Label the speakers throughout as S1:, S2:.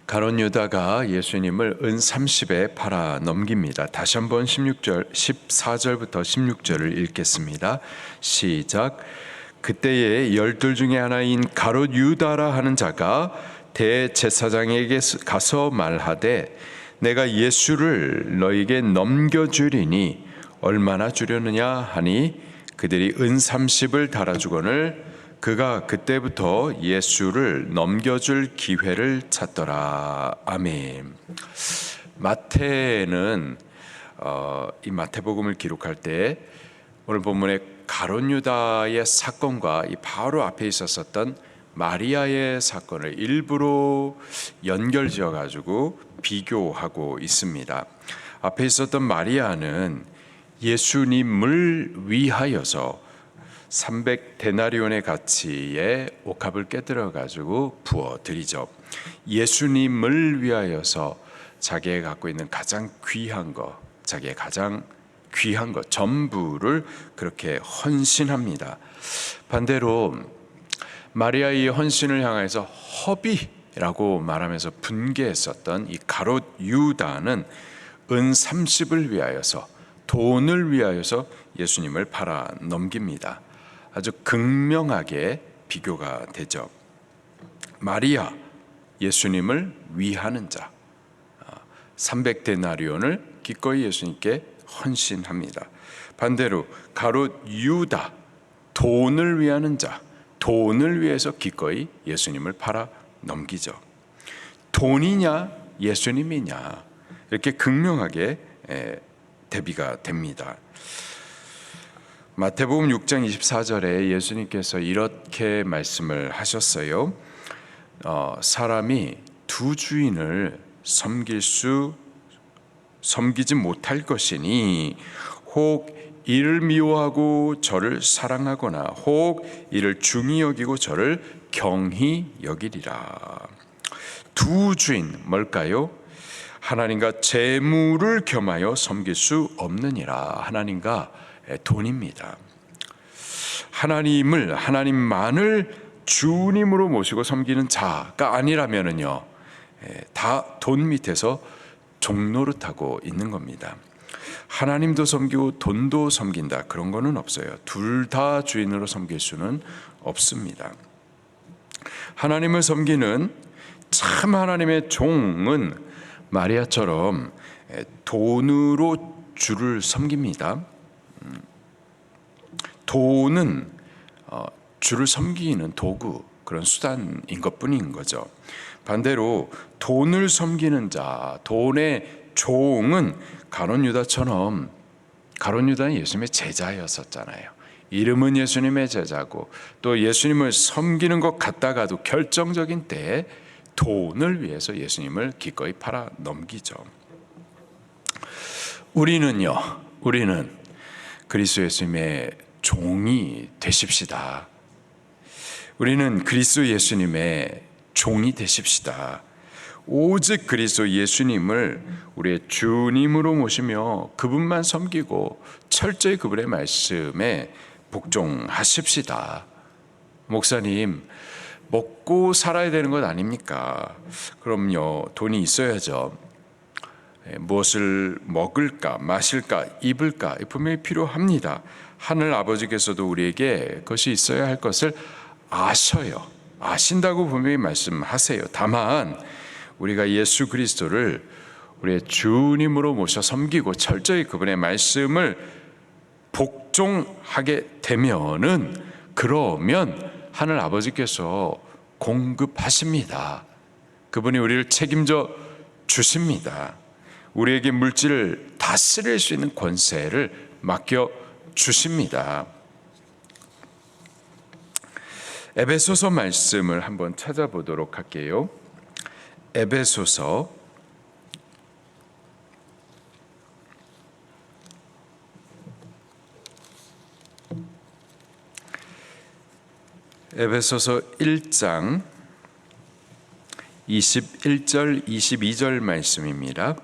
S1: 가룟 유다가 예수님을 은 30에 팔아 넘깁니다. 다시 한번 14절부터 16절을 읽겠습니다. 시작. 그때에 12 중에 하나인 가룟 유다라 하는 자가 대제사장에게 가서 말하되 내가 예수를 너에게 넘겨주리니 얼마나 주려느냐 하니 그들이 은 30을 달아주거늘 그가 그때부터 예수를 넘겨줄 기회를 찾더라. 아멘. 마태는 이 마태복음을 기록할 때 오늘 본문의 가룟 유다의 사건과 이 바로 앞에 있었던 마리아의 사건을 일부러 연결지어 가지고 비교하고 있습니다. 앞에 있었던 마리아는 예수님을 위하여서 300데나리온의 가치의 옥합을 깨뜨려 가지고 부어 드리죠. 예수님을 위하여서 자기가 갖고 있는 가장 귀한 것, 자기의 가장 귀한 것 전부를 그렇게 헌신합니다. 반대로 마리아의 헌신을 향해서 허비라고 말하면서 분개했었던 이 가롯 유다는 은 30을 위하여서, 돈을 위하여서 예수님을 팔아 넘깁니다. 아주 극명하게 비교가 되죠. 마리아, 예수님을 위하는 자, 300데나리온을 기꺼이 예수님께 헌신합니다. 반대로 가롯 유다, 돈을 위하는 자, 돈을 위해서 기꺼이 예수님을 팔아 넘기죠. 돈이냐 예수님이냐 이렇게 극명하게 대비가 됩니다. 마태복음 6장 24절에 예수님께서 이렇게 말씀을 하셨어요. 사람이 두 주인을 섬기지 못할 것이니 혹 이를 미워하고 저를 사랑하거나 혹 이를 중히 여기고 저를 경히 여기리라. 두 주인 뭘까요? 하나님과 재물을 겸하여 섬길 수 없느니라. 하나님과 돈입니다. 하나님만을 주님으로 모시고 섬기는 자가 아니라면은요, 다 돈 밑에서 종노릇하고 있는 겁니다. 하나님도 섬기고 돈도 섬긴다 그런 거는 없어요. 둘 다 주인으로 섬길 수는 없습니다. 하나님을 섬기는 참 하나님의 종은 마리아처럼 돈으로 주를 섬깁니다. 돈은 주를 섬기는 도구, 그런 수단인 것뿐인 거죠. 반대로 돈을 섬기는 자, 돈의 종은 가룟 유다처럼, 가룟 유다는 예수님의 제자였었잖아요. 이름은 예수님의 제자고 또 예수님을 섬기는 것 같다가도 결정적인 때에 돈을 위해서 예수님을 기꺼이 팔아 넘기죠. 우리는 그리스도 예수님의 종이 되십시다. 우리는 그리스도 예수님의 종이 되십시다. 오직 그리스도 예수님을 우리의 주님으로 모시며 그분만 섬기고 철저히 그분의 말씀에 복종하십시다. 목사님, 먹고 살아야 되는 것 아닙니까? 그럼요, 돈이 있어야죠. 무엇을 먹을까, 마실까, 입을까 분명히 필요합니다. 하늘 아버지께서도 우리에게 그것이 있어야 할 것을 아셔요. 아신다고 분명히 말씀하세요. 다만 우리가 예수 그리스도를 우리의 주님으로 모셔 섬기고 철저히 그분의 말씀을 복종하게 되면은, 그러면 하늘 아버지께서 공급하십니다. 그분이 우리를 책임져 주십니다. 우리에게 물질을 다스릴 수 있는 권세를 맡겨 주십니다. 에베소서 말씀을 한번 찾아보도록 할게요. 에베소서 1장 21절 22절 말씀입니다.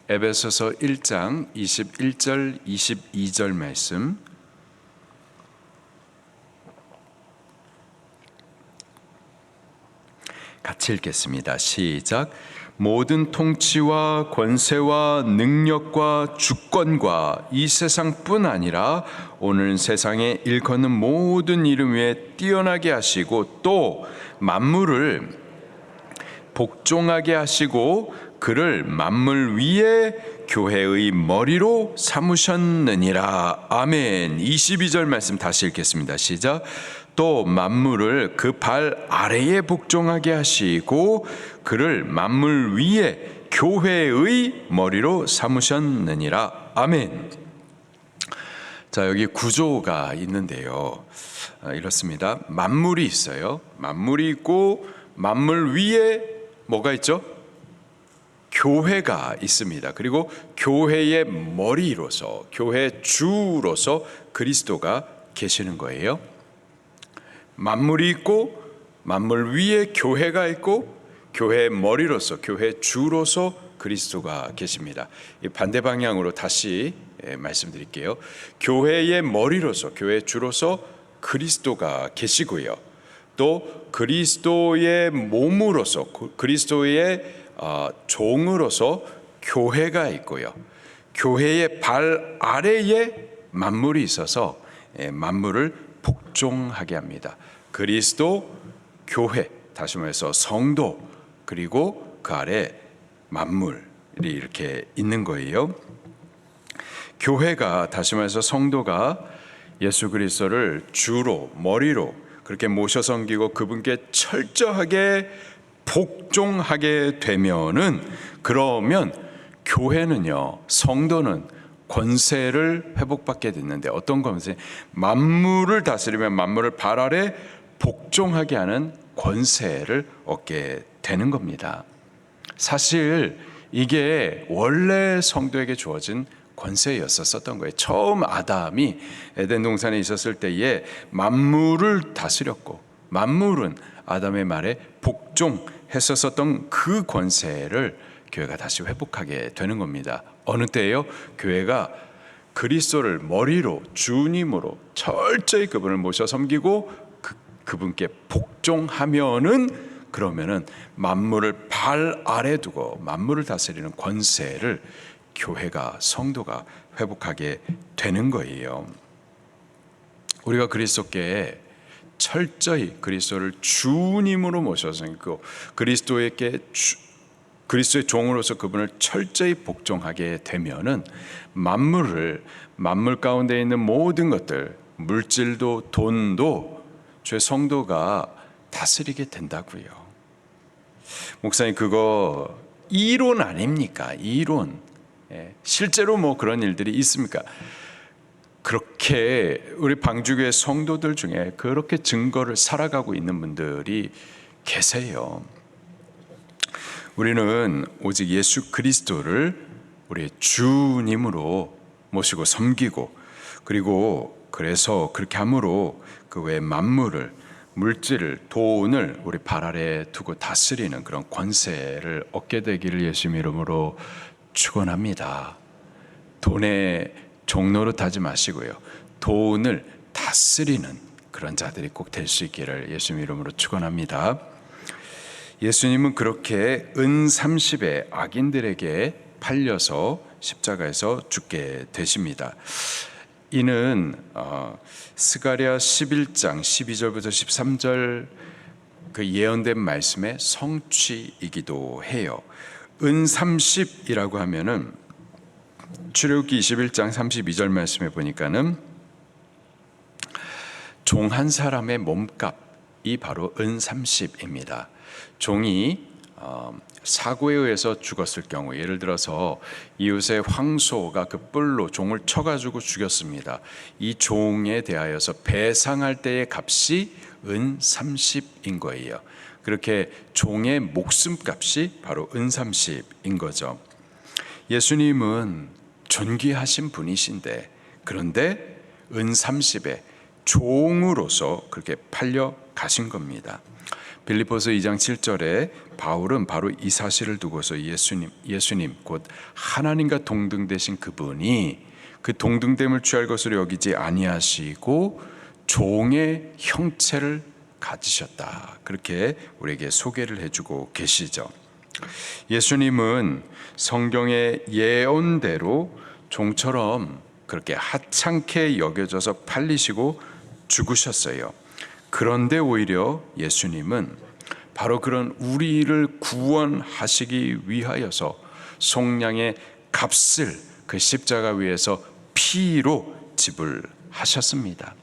S1: 에베소서 1장 21절 22절 말씀. 같이 읽겠습니다. 시작. 모든 통치와 권세와 능력과 주권과 이 세상뿐 아니라 오늘 세상에 일컫는 모든 이름 위에 뛰어나게 하시고 또 만물을 복종하게 하시고 그를 만물 위에 교회의 머리로 삼으셨느니라. 아멘. 22절 말씀 다시 읽겠습니다. 시작. 또 만물을 그 발 아래에 복종하게 하시고 그를 만물 위에 교회의 머리로 삼으셨느니라. 아멘. 자, 여기 구조가 있는데요. 이렇습니다. 만물이 있어요. 만물이 있고 만물 위에 뭐가 있죠? 교회가 있습니다. 그리고 교회의 머리로서, 교회 주로서 그리스도가 계시는 거예요. 만물이 있고 만물 위에 교회가 있고 교회의 머리로서, 교회 주로서 그리스도가 계십니다. 이 반대 방향으로 다시 말씀드릴게요. 교회의 머리로서, 교회 주로서 그리스도가 계시고요. 또 그리스도의 몸으로서, 그리스도의 종으로서 교회가 있고요. 교회의 발 아래에 만물이 있어서 만물을 복종하게 합니다. 그리스도, 교회, 다시 말해서 성도, 그리고 그 아래 만물이 이렇게 있는 거예요. 교회가, 다시 말해서 성도가 예수 그리스도를 주로, 머리로 그렇게 모셔 섬기고 그분께 철저하게 복종하게 되면은, 그러면 교회는요, 성도는 권세를 회복받게 됐는데, 어떤 권세? 만물을 다스리며 만물을 발 아래 복종하게 하는 권세를 얻게 되는 겁니다. 사실 이게 원래 성도에게 주어진 권세였었던 거예요. 처음 아담이 에덴 동산에 있었을 때에 만물을 다스렸고 만물은 아담의 말에 복종했었던 그 권세를 교회가 다시 회복하게 되는 겁니다. 어느 때예요? 교회가 그리스도를 머리로, 주님으로 철저히 그분을 모셔 섬기고 그분께 복종하면은, 그러면은 만물을 발 아래 두고 만물을 다스리는 권세를 교회가, 성도가 회복하게 되는 거예요. 우리가 그리스도께 철저히 그리스도를 주님으로 모셔서 섬기고 그리스도의 종으로서 그분을 철저히 복종하게 되면은 만물 가운데 있는 모든 것들, 물질도 돈도 주의 성도가 다스리게 된다고요. 목사님, 그거 이론 아닙니까? 이론. 실제로 뭐 그런 일들이 있습니까? 그렇게 우리 방주교회 성도들 중에 그렇게 증거를 살아가고 있는 분들이 계세요. 우리는 오직 예수 그리스도를 우리의 주님으로 모시고 섬기고, 그리고 그래서 그렇게 함으로 그 외 만물을, 물질을, 돈을 우리 발 아래에 두고 다스리는 그런 권세를 얻게 되기를 예수님 이름으로 축원합니다. 돈의 종노릇하지 마시고요, 돈을 다스리는 그런 자들이 꼭 될 수 있기를 예수님 이름으로 축원합니다. 예수님은 그렇게 은 30에 악인들에게 팔려서 십자가에서 죽게 되십니다. 이는 스가랴 11장 12절부터 13절 그 예언된 말씀의 성취이기도 해요. 은 30이라고 하면은 출애굽기 21장 32절 말씀에 보니까는 종 한 사람의 몸값이 바로 은 30입니다. 종이 사고에 의해서 죽었을 경우, 예를 들어서 이웃의 황소가 그 뿔로 종을 쳐가지고 죽였습니다. 이 종에 대하여서 배상할 때의 값이 은 30인 거예요. 그렇게 종의 목숨값이 바로 은 30인 거죠. 예수님은 존귀하신 분이신데, 그런데 은 30에 종으로서 그렇게 팔려 가신 겁니다. 빌립보서 2장 7절에 바울은 바로 이 사실을 두고서 예수님 곧 하나님과 동등되신 그분이 그 동등됨을 취할 것으로 여기지 아니하시고 종의 형체를 가지셨다. 그렇게 우리에게 소개를 해주고 계시죠. 예수님은 성경의 예언대로 종처럼 그렇게 하찮게 여겨져서 팔리시고 죽으셨어요. 그런데 오히려 예수님은 바로 그런 우리를 구원하시기 위하여서 속량의 값을 그 십자가 위에서 피로 지불하셨습니다.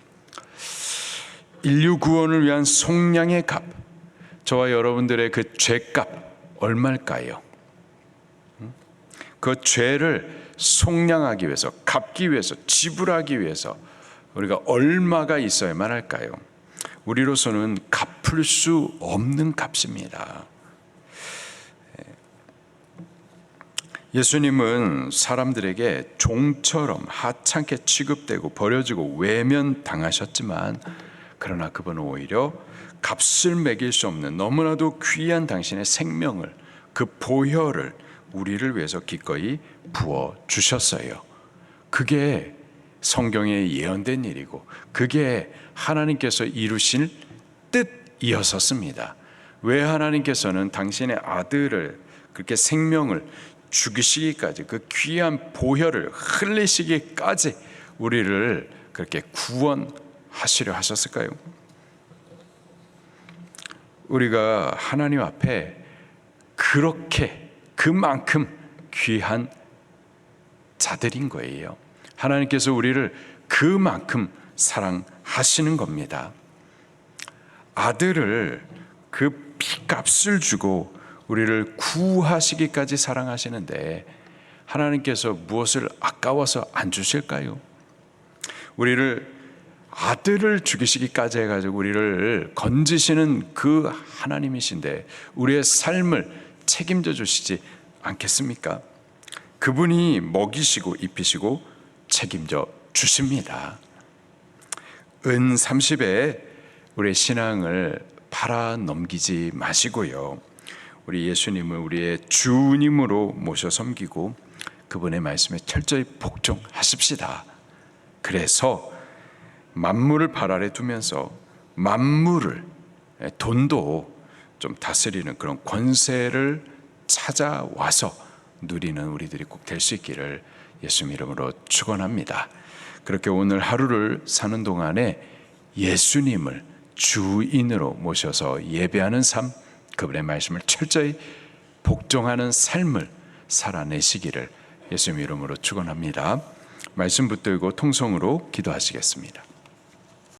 S1: 인류 구원을 위한 속량의 값, 저와 여러분들의 그 죄값 얼마일까요? 그 죄를 속량하기 위해서, 갚기 위해서, 지불하기 위해서 우리가 얼마가 있어야만 할까요? 우리로서는 갚을 수 없는 값입니다. 예수님은 사람들에게 종처럼 하찮게 취급되고 버려지고 외면당하셨지만, 그러나 그분은 오히려 값을 매길 수 없는 너무나도 귀한 당신의 생명을, 그 보혈을 우리를 위해서 기꺼이 부어주셨어요. 그게 성경에 예언된 일이고 그게 하나님께서 이루신 뜻이었었습니다. 왜 하나님께서는 당신의 아들을 그렇게 생명을 죽이시기까지, 그 귀한 보혈을 흘리시기까지 우리를 그렇게 구원하시려 하셨을까요? 우리가 하나님 앞에 그렇게 그만큼 귀한 자들인 거예요. 하나님께서 우리를 그만큼 사랑하시는 겁니다. 아들을 그 피값을 주고 우리를 구하시기까지 사랑하시는데 하나님께서 무엇을 아까워서 안 주실까요? 우리를 아들을 죽이시기까지 해가지고 우리를 건지시는 그 하나님이신데 우리의 삶을 책임져 주시지 않겠습니까? 그분이 먹이시고 입히시고 책임져 주십니다. 은 30에 우리의 신앙을 팔아 넘기지 마시고요, 우리 예수님을 우리의 주님으로 모셔 섬기고 그분의 말씀에 철저히 복종하십시다. 그래서 만물을 발 아래 두면서 만물을, 돈도 좀 다스리는 그런 권세를 찾아와서 누리는 우리들이 꼭 될 수 있기를 예수님 이름으로 축원합니다. 그렇게 오늘 하루를 사는 동안에 예수님을 주인으로 모셔서 예배하는 삶, 그분의 말씀을 철저히 복종하는 삶을 살아내시기를 예수님 이름으로 축원합니다. 말씀 붙들고 통성으로 기도하시겠습니다.